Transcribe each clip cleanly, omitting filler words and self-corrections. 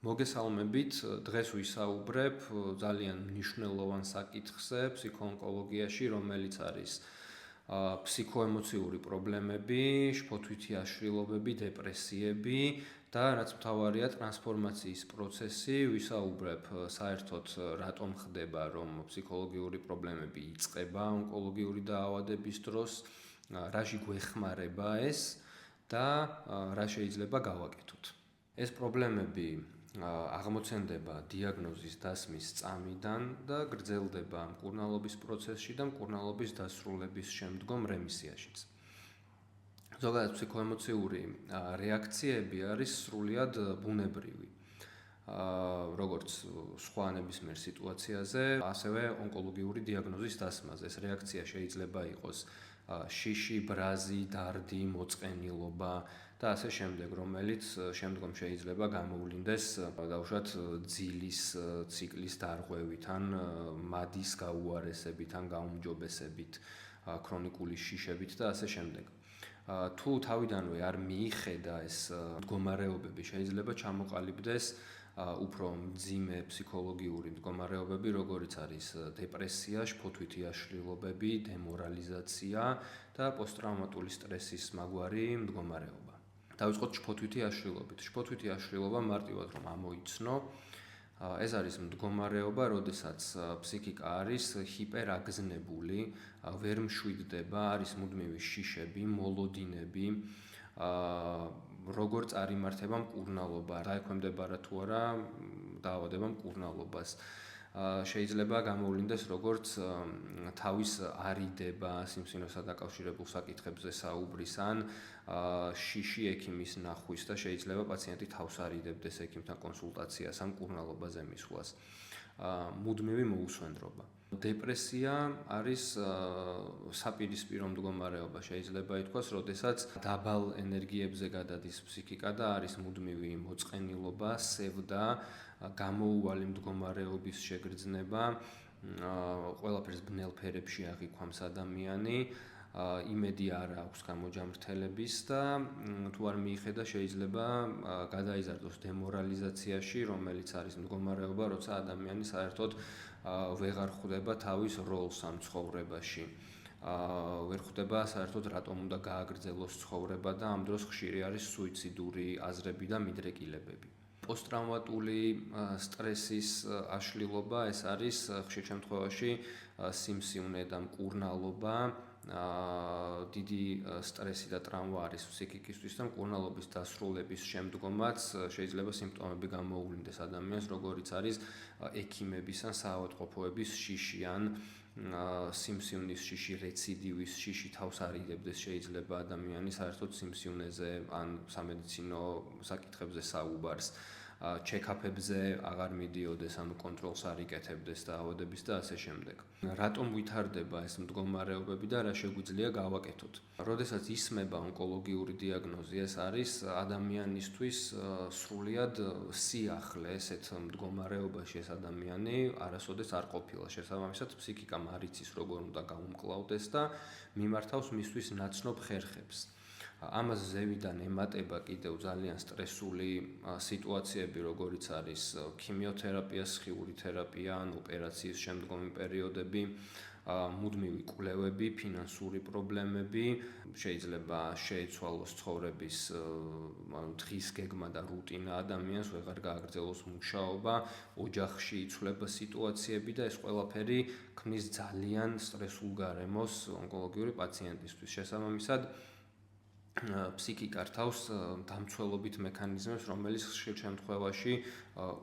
მოგესალმებით, დღეს ვისაუბრებ ძალიან მნიშვნელოვან საკითხზე ფსიქოონკოლოგიაში, რომელიც არის ფსიქოემოციური პრობლემები, შფოთვითი აშლილობები, დეპრესიები და რაც მთავარია ტრანსფორმაციის პროცესი. ვისაუბრებ საერთოდ რატომ ხდება, რომ ფსიქოლოგიური პრობლემები იწყება ონკოლოგიური დაავადების დროს, რაში გვეხმარება ეს და რა შეიძლება გავაკეთოთ. ეს პრობლემები აღმოცენდება დიაგნოზის დასმის წამიდან და გრძელდება მკურნალობის პროცესში და მკურნალობის დასრულების შემდგომ რემისიაშიც. ზოგადად ფსიქოემოციური რეაქციები არის სრულიად ბუნებრივი. როგორც სხვა ნებისმიერ სიტუაციაზე, ასევე ონკოლოგიური დიაგნოზის დასმაზე. ეს რეაქცია შეიძლება იყოს შიში, ბრაზი, დარდი, მოწყენილობა და ასე შემდეგ, რომელიც შემდგომ შეიძლება გამოვლინდეს დავუშვათ ძილის ციკლის დარღვევით, ან მადის გაუარესებით, ან გაუმჯობესებით, ქრონიკული შიშებით და ასე შემდეგ. თუ თავიდანვე არ მიიხედა ეს მდგომარეობები, შეიძლება ჩამოყალიბდეს უფრო მძიმე ფსიქოლოგიური მდგომარეობები, როგორიც არის დეპრესია, შფოთვითი აშლილობები, დემორალიზაცია და პოსტტრავმატული სტრესის მაგვარი მდგომარეობა. დავიწყოთ შფოთვითი აშლილობით. შფოთვითი აშლილობა მარტივად რომ ამოიცნო, ეს არის მდგომარეობა, როდესაც ფსიქიკა არის ჰიპერაგზნებული, ვერ მშვიდდება, არის მუდმივი შიშები, მოლოდინები, როგორ წარიმართება მკურნალობა, დაექვემდებარა თუ არა დაავადება მკურნალობას. შეიძლება გამოვლინდეს როგორც თავის არიდება, სიმსივნესთან დაკავშირებულ საკითხებზე საუბრის, ან შიში ექიმის ნახვის და შეიძლება პაციენტი თავს არიდებდეს ექიმთან კონსულტაციას ან მკურნალობაზე მისვლას. მუდმივი მოუსვენრობა. დეპრესია არის საპირისპირო მდგომარეობა, შეიძლება ითქვას, როდესაც დაბალ ენერგიებზე გადადის ფსიქიკა და არის მუდმივი მოწყენილობა, სევდა, გამოუვალი მდგომარეობის შეგრძნება, ყველაფერს ბნელ ფერებში აღიქვამს ადამიანი, იმედი არ აქვს გამოჯამრთელების და თუ არ მიიხედა შეიძლება გადაიზარდოს დემორალიზაციაში, რომელიც არის მდგომარეობა, როცა ადამიანი საერთოდ ვეღარ ხვდება თავის როლს ამ ცხოვრებაში. ვერ ხვდება საერთოდ რატომ უნდა გააგრძელოს ცხოვრება და ამ დროს ხშირი არის სუიციდური აზრები და მიდრეკილებები. პოსტტრავმატული სტრესის აშლილობა, ეს არის ხშირ შემთხვევაში სიმსივნე და მკურნალობა, დიდი სტრესი და ტრავმა არის ფსიქიკისთვის და მკურნალობის დასრულების შემდგომაც შეიძლება სიმპტომები გამოუვლინდეს ადამიანს, როგორიც არის ექიმების ან საავადმყოფოების შიში ან სიმსივნის შიში, რეციდივის შიში, თავს არიდებდეს შეიძლება ადამიანი საერთოდ სიმსივნეზე ან სამედიცინო საკითხებზე საუბარს, ჩეკაპებზე აღარ მიდიოდეს, ანუ კონტროლს არ იკეთებდეს დაავადების და ასე შემდეგ. რატომ ვითარდება ეს მდგომარეობები და რა შეგვიძლია გავაკეთოთ? როდესაც ისმება ონკოლოგიური დიაგნოზი, ეს არის ადამიანისთვის სრულიად სიახლე, ესეთ მდგომარეობაში ეს ადამიანი არასოდეს არ ყოფილა. შესაბამისად, ფსიქიკამ არ იცის როგორ უნდა გაუმკლავდეს და მიმართავს მისთვის ნაცნობ ხერხებს. ამას ზევიდან ემატება კიდევ ძალიან სტრესული სიტუაციები, როგორიც არის ქიმიოთერაპია, სხიური თერაპია, ან ოპერაციის შემდგომი პერიოდები, მუდმივი კვლევები, ფინანსური პრობლემები, შეიძლება შეეცვალოს ცხოვრების დღის გეგმა და რუტინა ადამიანს, ვეღარ გააგრძელოს მუშაობა, ოჯახში იცვლება სიტუაციები და ეს ყველაფერი ქმნის ძალიან სტრესულ გარემოს ონკოლოგიური პაციენტისთვის. შესაბამისად, ფსიქიკა რთავს დამცველობით მექანიზმებს, რომელიც ხშირ შემთხვევაში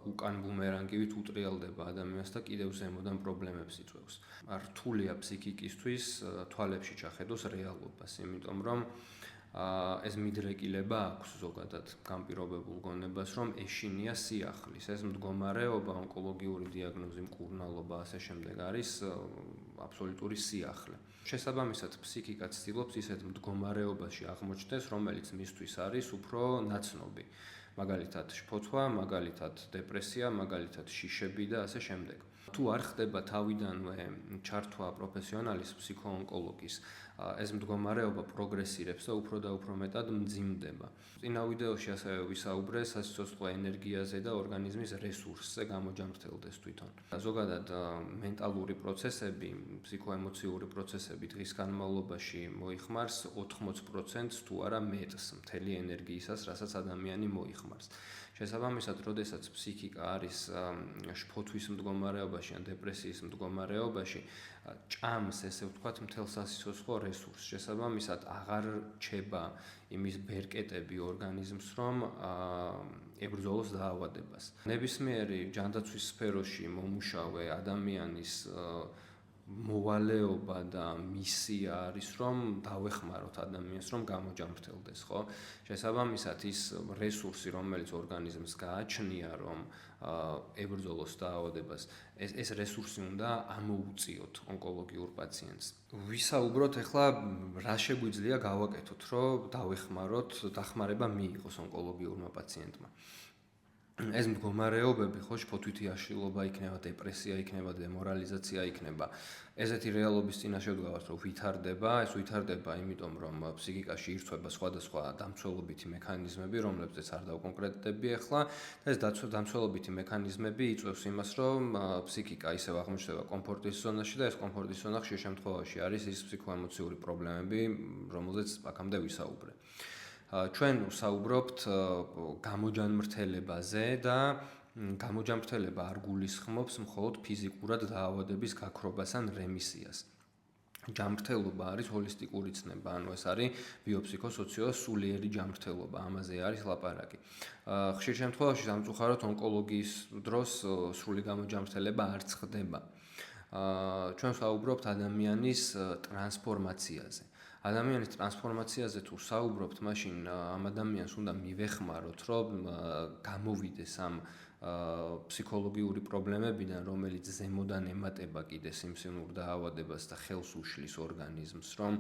უკან ბუმერანგივით უტრიალდება ადამიანს და კიდევ ზემოდან პრობლემებს იწვევს. რთულია ფსიქიკისთვის თვალებში ჩახედოს რეალობას, იმიტომ რომ ეს მიდრეკილება აქვს ზოგადად განპირობებულ გონებას, რომ ეშინია სიახლის. ეს მდგომარეობა, ონკოლოგიური დიაგნოზი, მკურნალობა, ასე შემდეგ არის აბსოლუტური სიახლე. შესაბამისად, ფსიქიკა ცდილობს ისეთ მდგომარეობაში აღმოჩნდეს, რომელიც მისთვის არის უფრო ნაცნობი. მაგალითად, შფოთვა, მაგალითად, დეპრესია, მაგალითად, შიშები და ასე შემდეგ. თუ არ ხდება თავიდანვე ჩართვა პროფესიონალის ფსიქოონკოლოგის, ეს მდგომარეობა პროგრესირებს და უფრო და უფრო მეტად მძიმდება. წინა ვიდეოში ასევე ვისაუბრე სასიცოცხლო ენერგიაზე და ორგანიზმის რესურსზე გამოჯამრთელდეს თვითონ. ზოგადად მენტალური პროცესები, ფსიქოემოციური პროცესები დღის განმავლობაში მოიხმარს 80%-ს თუ არა მეტს მთელი ენერგიისას, რასაც ადამიანი მოიხმარს. შესაბამისად, როდესაც ფსიქიკა არის შფოთვის მდგომარეობაში ან დეპრესიის მდგომარეობაში, ჭამს, ესე ვთქვათ, მთელ სასიცოცხლო რესურსს. შესაბამისად, აღარ რჩება იმის ბერკეტები ორგანიზმს, რომ ებრძოლოს დაავადებას. ნებისმიერი ჯანდაცვის სფეროში მომუშავე ადამიანის მოვალეობა და მისია არის, რომ დავეხმაროთ ადამიანს, რომ გამოჯამრთელდეს, ხო? შესაბამისად, ის რესურსი, რომელიც ორგანიზმს გააჩნია, რომ ებრძოლოს დაავადებას, ეს რესურსი უნდა ამოუწიოთ ონკოლოგიურ პაციენტს. ვისაუბროთ ახლა, რა შეგვიძლია გავაკეთოთ, რომ დავეხმაროთ, დახმარება მიიღოს ონკოლოგიურმა პაციენტმა. ეს მდგომარეობები, ხო, შფოთვითი აშლილობა იქნება, დეპრესია იქნება, დემორალიზაცია იქნება. ესეთი რეალობის წინაშე ვდგავართ, რომ ვითარდება, ეს ვითარდება იმიტომ, რომ ფსიქიკაში ირწება სხვადასხვა დამცველობითი მექანიზმები, რომლებზეც არ დავკონკრეტდები ახლა, და ეს დამცველობითი მექანიზმები იწვევს იმას, რომ ფსიქიკა ისევ აღმოჩნდება კომფორტის ზონაში და ეს კომფორტის ზონა ხშირ შემთხვევაში არის ის ფსიქოემოციური პრობლემები, რომელზეც აქამდე ვისაუბრე. ჩვენ ვსაუბრობთ გამოჯანმრთელებაზე და გამოჯანმრთელება არ გულისხმობს მხოლოდ ფიზიკურად დაავადების გაქრობას ან რემისიას. ჯანმრთელობა არის ჰოლისტიკური ცნება, ანუ ეს არის ბიოფსიქოსოციოსულიერი ჯანმრთელობა, ამაზე არის ლაპარაკი. ხშირ შემთხვევაში სამწუხაროდ ონკოლოგიის დროს სრული გამოჯანმრთელება არც ხდება. ჩვენ ვსაუბრობთ ადამიანის ტრანსფორმაციაზე. ადამიანის ტრანსფორმაციაზე თუ საუბრობთ, მაშინ ამ ადამიანს უნდა მივეხმაროთ, რომ გამოვიდეს ამ ფსიქოლოგიური პრობლემებიდან, რომელიც ზემოდან ემატება კიდე სიმსივნურ დაავადებას და ხელს უშლის ორგანიზმს, რომ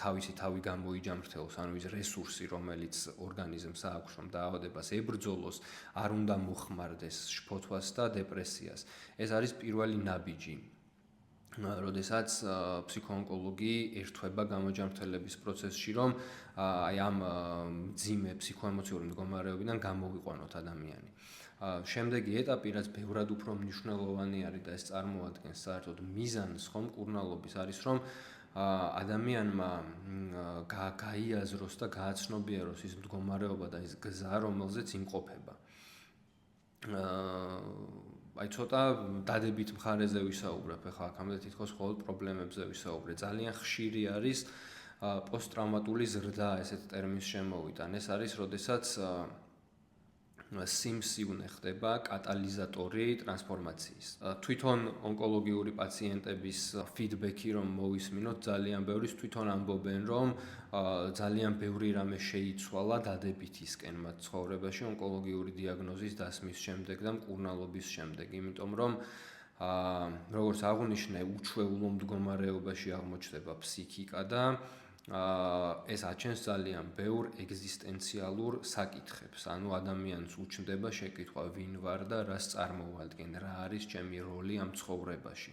თავისი თავი გამოიჯამრთელოს, ანუ ის რესურსი, რომელიც ორგანიზმს აქვს, რომ დაავადებას ებრძოლოს, არ უნდა მოხმარდეს შფოთვას და დეპრესიას. ეს არის პირველი ნაბიჯი. როდესაც ფსიქოონკოლოგი ერთვება გამოჯანმრთელების პროცესში, რომ აი ამ მძიმე ფსიქოემოციური მდგომარეობიდან გამოვიყვანოთ ადამიანი. შემდეგი ეტაპი, რაც ბევრად უფრო მნიშვნელოვანი არის და ეს წარმოადგენს საერთოდ მიზანს ხომ მკურნალობის, არის რომ ადამიანმა გაიაზროს და გააცნობიეროს ის მდგომარეობა და ის გზა, რომელზეც იმყოფება. აი ცოტა დადებით მხარეზე ვისაუბრებ, ახლა აქამდე თითქოს მხოლოდ პრობლემებზე ვისაუბრე. ძალიან ხშირი არის პოსტტრავმატული ზრდა, ესეთ ტერმინს შემოვიტან. ეს არის, როდესაც სიმსივნე ხდება კატალიზატორი ტრანსფორმაციის. თვითონ ონკოლოგიური პაციენტების ფიდბექი რომ მოვისმინოთ, ძალიან ბევრი თვითონ ამბობენ, რომ ძალიან ბევრი რამე შეიცვალა დადებითისკენ მათ ცხოვრებაში ონკოლოგიური დიაგნოზის დასმის შემდეგ და მკურნალობის შემდეგ, იმიტომ რომ როგორც აღვნიშნე, უჩვეულო მდგომარეობაში აღმოჩნდება ფსიქიკა და ეს აჩენს ძალიან ბევრ ეგზისტენციალურ საკითხებს. ანუ ადამიანს უჩნდება შეკითხვა, ვინ ვარ და რას წარმოვადგენ, რა არის ჩემი როლი ამ ცხოვრებაში.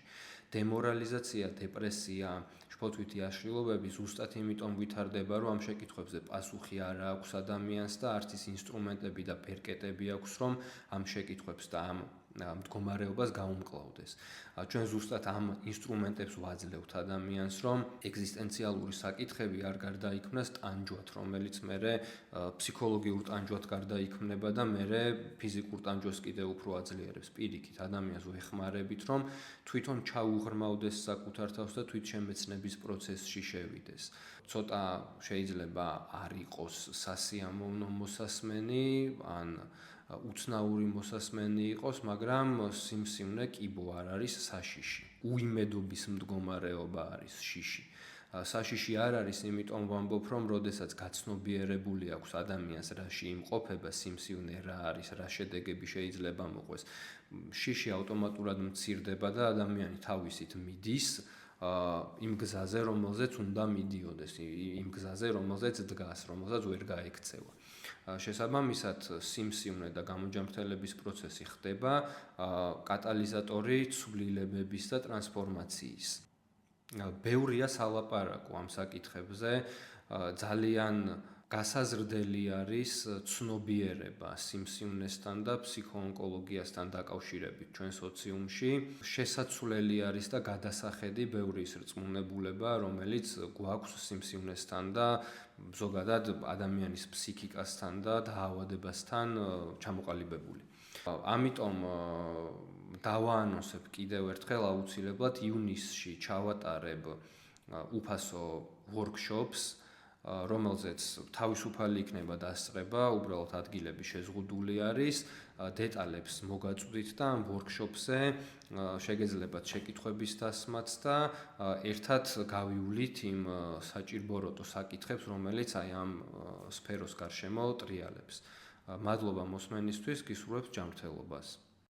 დემორალიზაცია, დეპრესია, შფოთვითი აშლილობები ზუსტად იმიტომ ვითარდება, რომ ამ შეკითხვებზე პასუხი არ აქვს ადამიანს და არც ის ინსტრუმენტები და ბერკეტები აქვს, რომ ამ შეკითხვებს და ამ მდგომარეობას გაუმკლავდეს. ჩვენ ზუსტად ამ ინსტრუმენტებს ვაძლევთ ადამიანს, რომ ეგზისტენციალური საკითხები არ გარდაიქმნას ტანჯვად, რომელიც მერე ფსიქოლოგიურ ტანჯვად გარდაიქმნება და მერე ფიზიკურ ტანჯვას კიდე უფრო აძლიერებს. პირიქით, ადამიანს ვეხმარებით, რომ თვითონ ჩაუღრმავდეს საკუთარ თავს და თვითშემეცნების პროცესში შევიდეს. ცოტა შეიძლება არ იყოს სასიამოვნო მოსასმენი, ან უცნაური მოსასმენი იყოს, მაგრამ სიმსივნე კიბო არ არის საშიში. უიმედობის მდგომარეობა არის შიში. საშიში არ არის, იმიტომ ვამბობ, რომ როდესაც გაცნობიერებული აქვს ადამიანს, რაში იმყოფება სიმსივნე, რა არის, რა შედეგები შეიძლება მოყვეს, შიში ავტომატურად მცირდება და ადამიანი თავისით მიდის იმ გზაზე, რომელზეც უნდა მიდიოდეს, იმ გზაზე, რომელზეც დგას, რომელსაც ვერ გაექცევა. შესაბამისად, სიმსივნე და გამოჯანმრთელების პროცესი ხდება კატალიზატორი ცვლილებების და ტრანსფორმაციის. ბევრია სალაპარაკო ამ საკითხებზე, ძალიან გასაზრდელი არის ცნობიერება სიმსივნესთან და ფსიქოონკოლოგიასთან დაკავშირებით ჩვენ სოციუმში. შესაძლებელი არის და გადასახედი ბევრი ის რწმუნებულება, რომელიც გვაქვს სიმსივნესთან და ზოგადად ადამიანის ფსიქიკასთან და დაავადებასთან ჩამოყალიბებული. ამიტომ დავაანონსებ კიდევ ერთხელ აუცილებლად ივნისში ჩავატარებ უფასო workshops, რომელზეც თავისუფალი იქნება დასწრება, უბრალოდ ადგილები შეზღუდული არის, დეტალებს მოგაწვდით და ამ workshop-ზე შეგეძლებათ შეკითხვების დასმაც და ერთად გავივლით იმ საჭირბოროტო საკითხებს, რომელიც აი ამ სფეროს გარშემო ტრიალებს. მადლობა მოსმენისთვის, გისურვებთ ჯანმრთელობას.